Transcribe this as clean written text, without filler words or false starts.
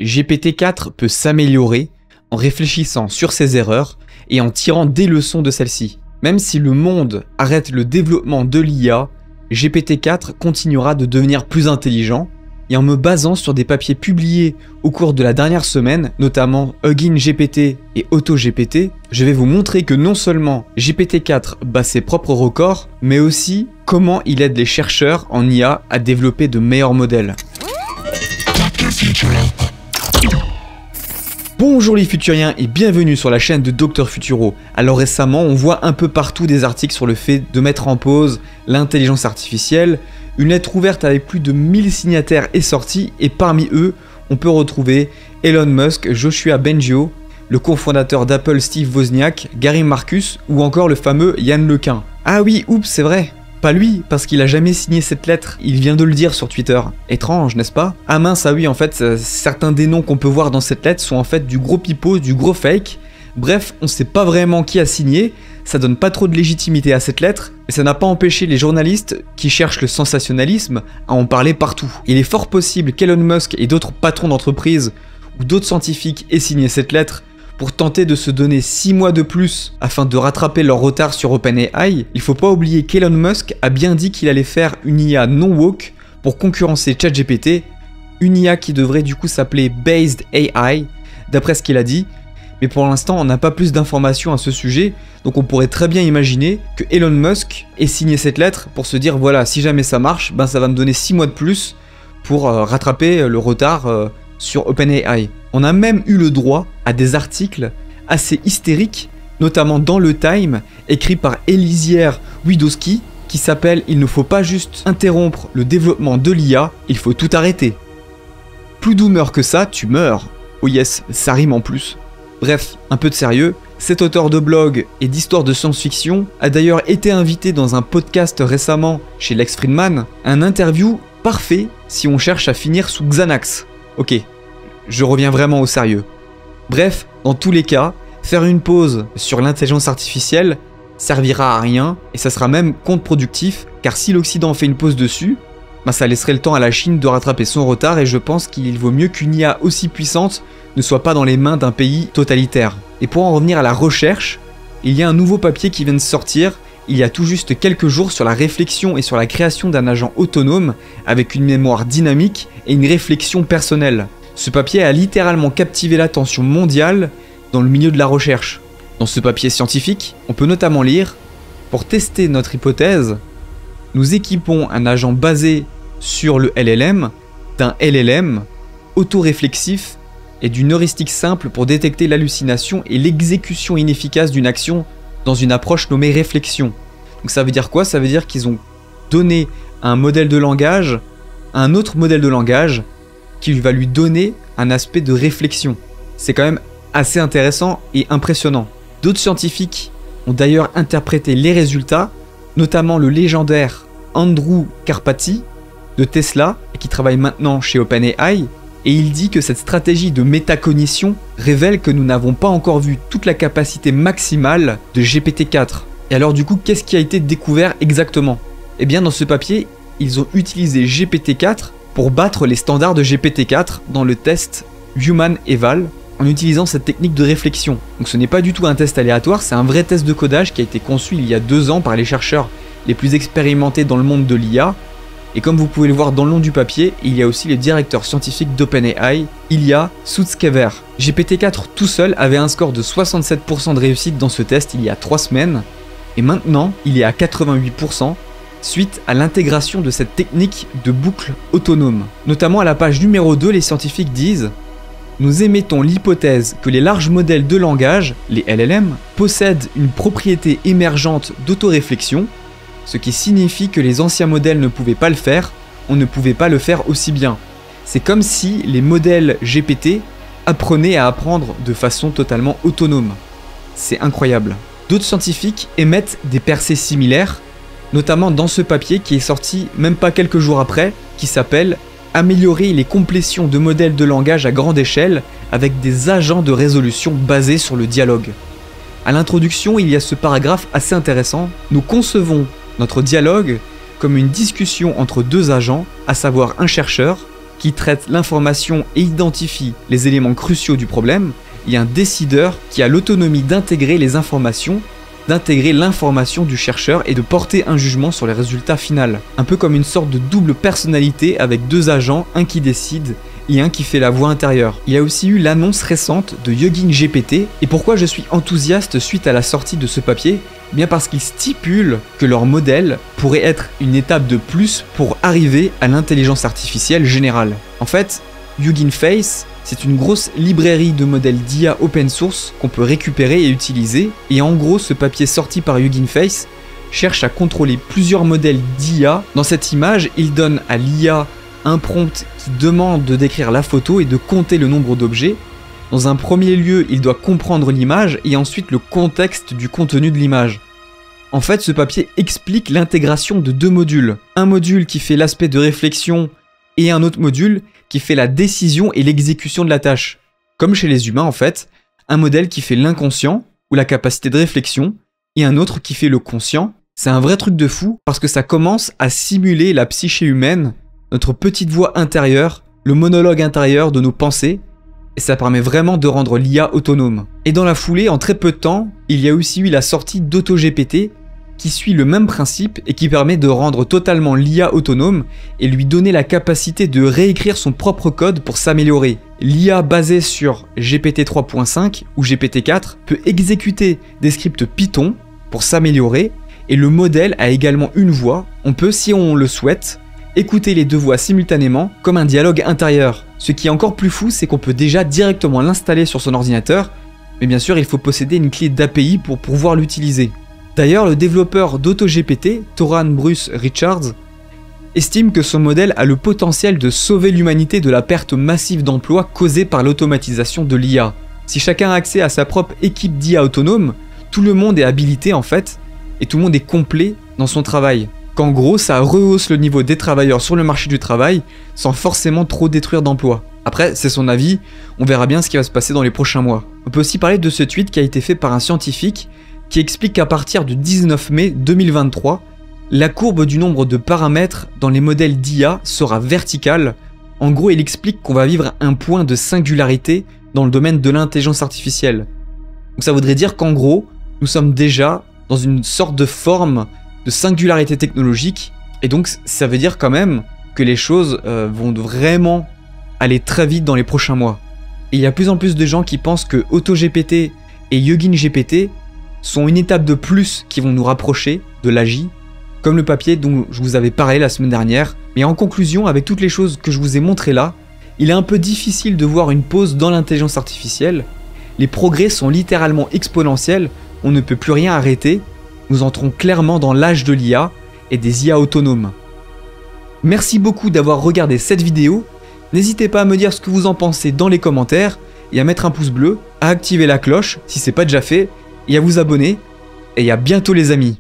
GPT-4 peut s'améliorer en réfléchissant sur ses erreurs et en tirant des leçons de celles-ci. Même si le monde arrête le développement de l'IA, GPT-4 continuera de devenir plus intelligent, et en me basant sur des papiers publiés au cours de la dernière semaine, notamment Hugging GPT et AutoGPT, je vais vous montrer que non seulement GPT-4 bat ses propres records, mais aussi comment il aide les chercheurs en IA à développer de meilleurs modèles. Bonjour les futuriens et bienvenue sur la chaîne de Dr Futuro. Alors récemment, on voit un peu partout des articles sur le fait de mettre en pause l'intelligence artificielle. Une lettre ouverte avec plus de 1000 signataires est sortie et parmi eux, on peut retrouver Elon Musk, Joshua Bengio, le cofondateur d'Apple Steve Wozniak, Gary Marcus ou encore le fameux Yann LeCun. Ah oui, oups, c'est vrai. Pas lui, parce qu'il a jamais signé cette lettre, il vient de le dire sur Twitter. Étrange, n'est-ce pas? Ah mince, ah oui, en fait, certains des noms qu'on peut voir dans cette lettre sont en fait du gros pipeau, du gros fake. Bref, on sait pas vraiment qui a signé, ça donne pas trop de légitimité à cette lettre, et ça n'a pas empêché les journalistes qui cherchent le sensationnalisme à en parler partout. Il est fort possible qu'Elon Musk et d'autres patrons d'entreprise ou d'autres scientifiques aient signé cette lettre pour tenter de se donner 6 mois de plus afin de rattraper leur retard sur OpenAI. Il faut pas oublier qu'Elon Musk a bien dit qu'il allait faire une IA non woke pour concurrencer ChatGPT, une IA qui devrait du coup s'appeler Based AI, d'après ce qu'il a dit. Mais pour l'instant, on n'a pas plus d'informations à ce sujet, donc on pourrait très bien imaginer que Elon Musk ait signé cette lettre pour se dire voilà, si jamais ça marche, ben ça va me donner 6 mois de plus pour rattraper le retard sur OpenAI. On a même eu le droit à des articles assez hystériques, notamment dans le Time, écrit par Eliezer Widowski, qui s'appelle « Il ne faut pas juste interrompre le développement de l'IA, il faut tout arrêter. Plus doumeur que ça, tu meurs. Oh yes, ça rime en plus. » Bref, un peu de sérieux, cet auteur de blog et d'histoires de science-fiction a d'ailleurs été invité dans un podcast récemment chez Lex Fridman, un interview parfait si on cherche à finir sous Xanax. Ok, je reviens vraiment au sérieux. Bref, dans tous les cas, faire une pause sur l'intelligence artificielle servira à rien et ça sera même contre-productif car si l'Occident fait une pause dessus, ben ça laisserait le temps à la Chine de rattraper son retard et je pense qu'il vaut mieux qu'une IA aussi puissante ne soit pas dans les mains d'un pays totalitaire. Et pour en revenir à la recherche, il y a un nouveau papier qui vient de sortir il y a tout juste quelques jours sur la réflexion et sur la création d'un agent autonome avec une mémoire dynamique et une réflexion personnelle. Ce papier a littéralement captivé l'attention mondiale dans le milieu de la recherche. Dans ce papier scientifique, on peut notamment lire « Pour tester notre hypothèse, nous équipons un agent basé sur le LLM d'un LLM autoréflexif et d'une heuristique simple pour détecter l'hallucination et l'exécution inefficace d'une action dans une approche nommée réflexion. » Donc ça veut dire quoi? Ça veut dire qu'ils ont donné un modèle de langage à un autre modèle de langage qui va lui donner un aspect de réflexion. C'est quand même assez intéressant et impressionnant. D'autres scientifiques ont d'ailleurs interprété les résultats, notamment le légendaire Andrew Karpathy de Tesla, qui travaille maintenant chez OpenAI, et il dit que cette stratégie de métacognition révèle que nous n'avons pas encore vu toute la capacité maximale de GPT-4. Et alors du coup, qu'est-ce qui a été découvert exactement? Eh bien dans ce papier, ils ont utilisé GPT-4 pour battre les standards de GPT-4 dans le test Human Eval en utilisant cette technique de réflexion. Donc ce n'est pas du tout un test aléatoire, c'est un vrai test de codage qui a été conçu il y a 2 ans par les chercheurs les plus expérimentés dans le monde de l'IA. Et comme vous pouvez le voir dans le long du papier, il y a aussi le directeur scientifique d'OpenAI, Ilya Sutskever. GPT-4 tout seul avait un score de 67% de réussite dans ce test il y a 3 semaines, et maintenant il est à 88%, suite à l'intégration de cette technique de boucle autonome. Notamment à la page numéro 2, les scientifiques disent « Nous émettons l'hypothèse que les larges modèles de langage, les LLM, possèdent une propriété émergente d'autoréflexion, ce qui signifie que les anciens modèles ne pouvaient pas le faire, on ne pouvait pas le faire aussi bien. C'est comme si les modèles GPT apprenaient à apprendre de façon totalement autonome. C'est incroyable. » D'autres scientifiques émettent des percées similaires, notamment dans ce papier qui est sorti même pas quelques jours après, qui s'appelle « Améliorer les complétions de modèles de langage à grande échelle avec des agents de résolution basés sur le dialogue ». À l'introduction, il y a ce paragraphe assez intéressant. « Nous concevons notre dialogue comme une discussion entre 2 agents, à savoir un chercheur, qui traite l'information et identifie les éléments cruciaux du problème, il y a un décideur qui a l'autonomie d'intégrer les informations, d'intégrer l'information du chercheur et de porter un jugement sur les résultats finaux. Un peu comme une sorte de double personnalité avec deux agents, un qui décide et un qui fait la voix intérieure. Il y a aussi eu l'annonce récente de Hugging GPT, et pourquoi je suis enthousiaste suite à la sortie de ce papier ? Bien parce qu'il stipule que leur modèle pourrait être une étape de plus pour arriver à l'intelligence artificielle générale. En fait, Hugging Face, c'est une grosse librairie de modèles d'IA open source qu'on peut récupérer et utiliser, et en gros ce papier sorti par Hugging Face cherche à contrôler plusieurs modèles d'IA. Dans cette image, il donne à l'IA un prompt qui demande de décrire la photo et de compter le nombre d'objets. Dans un premier lieu, il doit comprendre l'image et ensuite le contexte du contenu de l'image. En fait, ce papier explique l'intégration de deux modules. Un module qui fait l'aspect de réflexion et un autre module qui fait la décision et l'exécution de la tâche. Comme chez les humains en fait, un modèle qui fait l'inconscient ou la capacité de réflexion et un autre qui fait le conscient. C'est un vrai truc de fou parce que ça commence à simuler la psyché humaine, notre petite voix intérieure, le monologue intérieur de nos pensées, et ça permet vraiment de rendre l'IA autonome. Et dans la foulée, en très peu de temps, il y a aussi eu la sortie d'AutoGPT qui suit le même principe et qui permet de rendre totalement l'IA autonome et lui donner la capacité de réécrire son propre code pour s'améliorer. L'IA basée sur GPT 3.5 ou GPT 4 peut exécuter des scripts Python pour s'améliorer, et le modèle a également une voix. On peut, si on le souhaite, écouter les deux voix simultanément comme un dialogue intérieur. Ce qui est encore plus fou, c'est qu'on peut déjà directement l'installer sur son ordinateur, mais bien sûr il faut posséder une clé d'API pour pouvoir l'utiliser. D'ailleurs, le développeur d'AutoGPT, Toran Bruce Richards, estime que son modèle a le potentiel de sauver l'humanité de la perte massive d'emplois causée par l'automatisation de l'IA. Si chacun a accès à sa propre équipe d'IA autonome, tout le monde est habilité en fait, et tout le monde est complet dans son travail. Qu'en gros, ça rehausse le niveau des travailleurs sur le marché du travail sans forcément trop détruire d'emplois. Après, c'est son avis, on verra bien ce qui va se passer dans les prochains mois. On peut aussi parler de ce tweet qui a été fait par un scientifique qui explique qu'à partir du 19 mai 2023, la courbe du nombre de paramètres dans les modèles d'IA sera verticale. En gros, il explique qu'on va vivre un point de singularité dans le domaine de l'intelligence artificielle. Donc ça voudrait dire qu'en gros, nous sommes déjà dans une sorte de forme de singularité technologique, et donc ça veut dire quand même que les choses vont vraiment aller très vite dans les prochains mois. Et il y a de plus en plus de gens qui pensent que AutoGPT et Hugging GPT sont une étape de plus qui vont nous rapprocher de l'AGI, comme le papier dont je vous avais parlé la semaine dernière. Mais en conclusion, avec toutes les choses que je vous ai montrées là, il est un peu difficile de voir une pause dans l'intelligence artificielle. Les progrès sont littéralement exponentiels, on ne peut plus rien arrêter. Nous entrons clairement dans l'âge de l'IA et des IA autonomes. Merci beaucoup d'avoir regardé cette vidéo. N'hésitez pas à me dire ce que vous en pensez dans les commentaires et à mettre un pouce bleu, à activer la cloche si ce n'est pas déjà fait, et à vous abonner. Et à bientôt les amis.